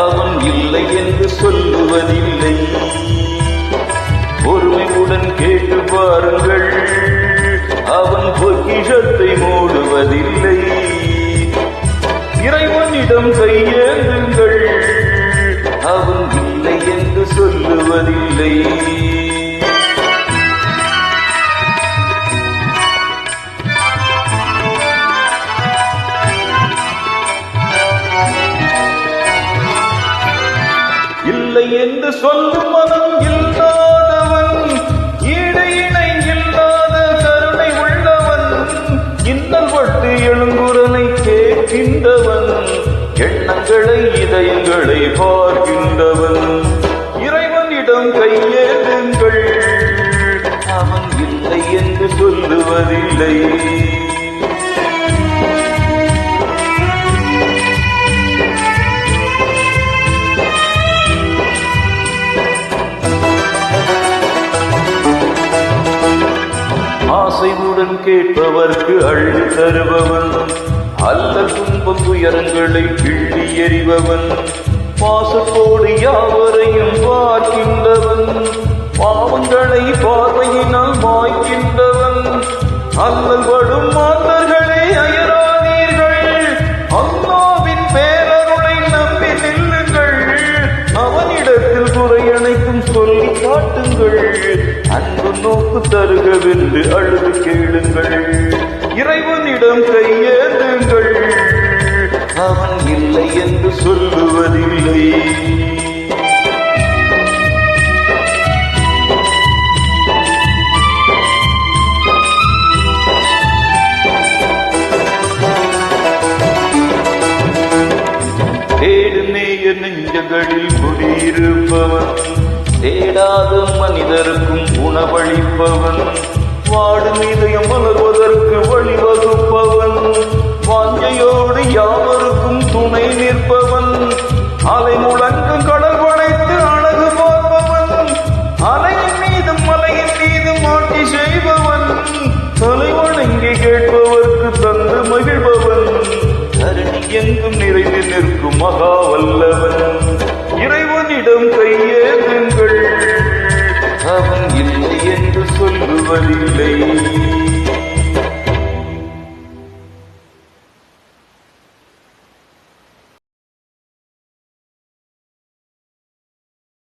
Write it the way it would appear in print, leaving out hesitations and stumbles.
அவன் இல்லை என்று சொல்லுவதில்லை. பொறுமையுடன் கேட்டு பாருங்கள், அவன் பொக்கிஷத்தை மூடுவதில்லை. இறைவனிடம் கையேந்துங்கள், அவன் இல்லை என்று சொல்லுவதில்லை. இல்லை என்று சொல்லும் மனம் இல்லாதவன், ஈடு இணை இல்லாத கருணை உள்ளவன், இன்னல் பட்டு எழுங்குரலை கேட்கின்றவன், எண்ணங்களை இதயங்களை பார்க்கின்றவன். இறைவனிடம் கையேந்துங்கள், அவன் இல்லை என்று சொல்லுவதில்லை. ஆசையுடன் கேட்பவர்க்கு அள்ளி தருபவன், அல்ல துன்பம் துயரங்களை கிள்ளி எறிபவன், பாசத்தோடு யாவரையும் பார்க்கின்றவன், பாவங்களை பார்வையினால் மாய்க்கின்றவன். அல்லல் படும் மாந்தர்களே அயராதீர்கள், அல்லாவின் பேரருளை நம்பி நில்லுங்கள். அவனிடத்தில் குறை அனைத்தும் சொல்லி காட்டுங்கள், அன்பு நோக்கு தருகவென்று அழுது கேளுங்கள். இறைவனிடம் கையேந்துங்கள், அவன் இல்லை என்று சொல்லுவதில்லை. தேடு நேய நெஞ்சங்களில் குடியிருப்பவன், தேடாத மனிதருக்கும் உணவளிப்பவன், வாடும் இதயம் மலர்வதற்கு வழிவகுப்பவன்.